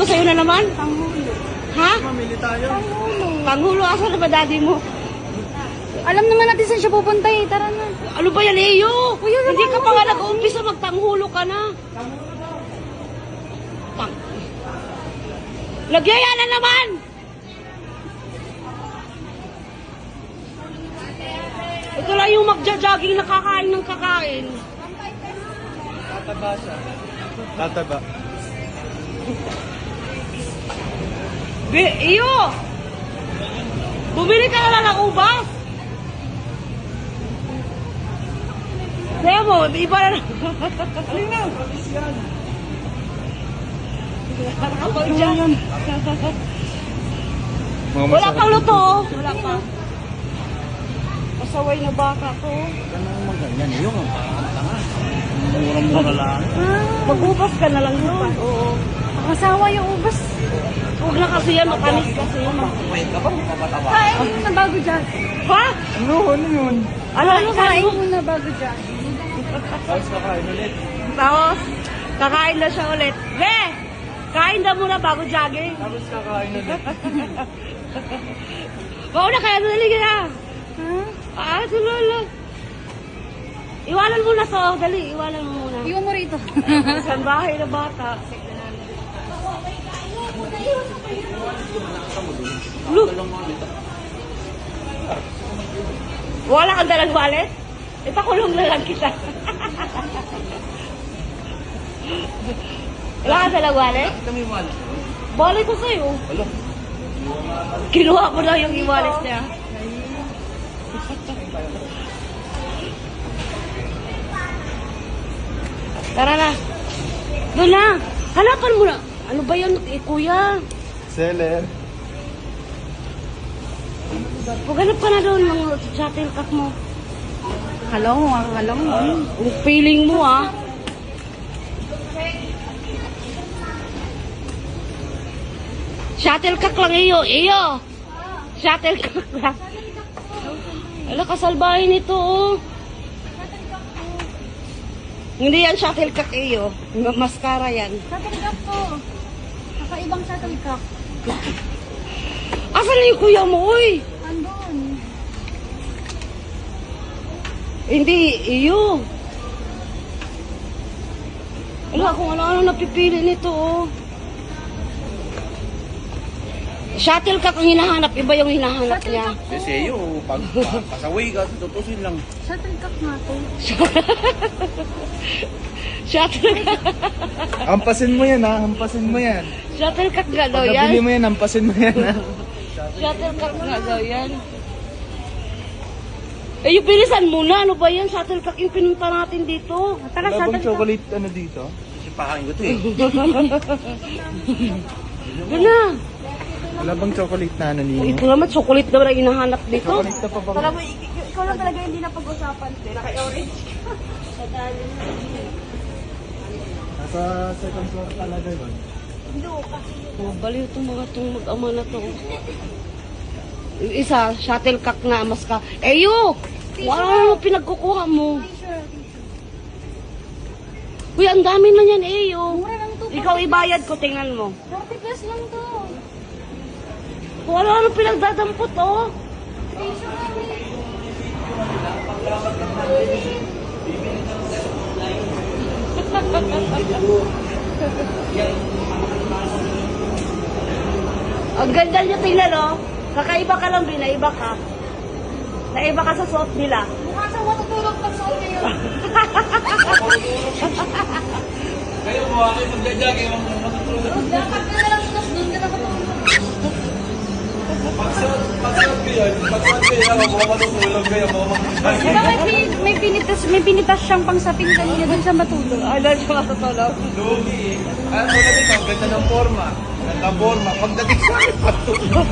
ko sa'yo na naman? Panghulo. Ha? Mamili tayo. Panghulo. Panghulo, asan na ba daddy mo? Alam naman natin saan siya pupunta eh. Tara na. Ano ba yan, Leo? Kuya, Hindi ka naman, pa nga wala. nag-uumpisa, magtanghulo ka na. Tang. Nagyaya na naman! Ito lang yung magja-jogging na kakain ng kakain. Tataba siya. Tataba. Iyo! Bumili ka na lang ng ubas! Kaya mo, iba na lang. Halina! Nakapag dyan. Wala pang luto. Wala pa. Pasaway na baka ko. Anong maganyan? Yung tanga. Murang-mura lang. Mag-ubas ka na lang yun. Oo. Kasawa yung ubas. Huwag na kasi yan, matamis kasi yun. Wait ka ba? Papatawa. Kain mo na bago dyan. Ha? Ano yun? Ano Kain mo na bago dyan. Tapos kakain ulit. Tapos, kakain na siya ulit. Be! Kain na muna bago jogging. Tapos kakain ulit. Mauna kaya dali ka na. Ha? Sulolo. Iwanan mo na to. Dali, iwanan mo muna. Iwan mo rito. Isang bahay na bata. Look. Wala kang dalang wallet? Ipakulong na lang kita. Wala kang dalang wallet? Kami man. Wallet ko sa'yo. Alo. Kinuha ko na yung i-wallet niya. Tara na. Doon na. Hanapan mo na. Ano ba yan, kuya? Seller. Paghanap ka na doon ng shuttlecock mo. Halong, halong. Ang feeling mo, ah. Shuttlecock lang iyo. Iyo. Shuttlecock lang. Ala, kasalbahin ito, oh. Hindi yan shuttlecock iyo. Mascara yan. Shuttlecock to. Kakaibang shuttlecock. Asan na yung kuya mo, uy? Andun. Hindi, iyo. Ala, kung ano-ano napipili nito, oh. Shuttlecock ang hinahanap, iba yung hinahanap niya. Kasi yung pag pasaway ka, tutusin lang. Shuttlecock nga to. Shuttlecock. Hampasin mo yan ha, hampasin mo yan. Shuttlecock nga daw Pag nabili yan. mo yan, hampasin mo yan ha. Shuttlecock nga daw yan. Eh, yung bilisan muna. Ano ba yan? Shuttlecock yung pinunta natin dito. Tara, Wala bang shuttlecock. chocolate ano dito? Sipahan ko to eh. Doon na. Wala bang chocolate na ano ninyo? Ito naman, chocolate daw na hinahanap dito. Chocolate na pa ba? Tara mo, ikaw lang talaga hindi napag-usapan. Naka-orange ka. Nasa second floor talaga yun. Oh, baliw itong mga itong mag-ama na to. Yung isa, shuttlecock nga, mas ka. Eh, yo! Wala naman pinagkukuha mo. Uy, ang dami na yan, eh, yo. Mura lang to. Ikaw ibayad ko, tingnan mo. 40 plus lang to. Wala naman pinagdadampot, oh. Piso lang eh. Ang ganda niya tingnan, oh. Kakaiba ka lang, binaiba ka. Naiba ka sa suot nila. Mukha sa matutulog pag suot kayo. Kayo mo, kayo magdadya, kayo matutulog. Dapat na lang tapos doon ka nakatulog. Pagsuot ko yun, ako matutulog kayo, Diba may pinitas siyang pangsapin kanina doon sa matulog. Ano siya matutulog? Lugi eh. Ano na dito, ang ganda ng forma. Ganda ng forma. Pagdating sa akin, patulog.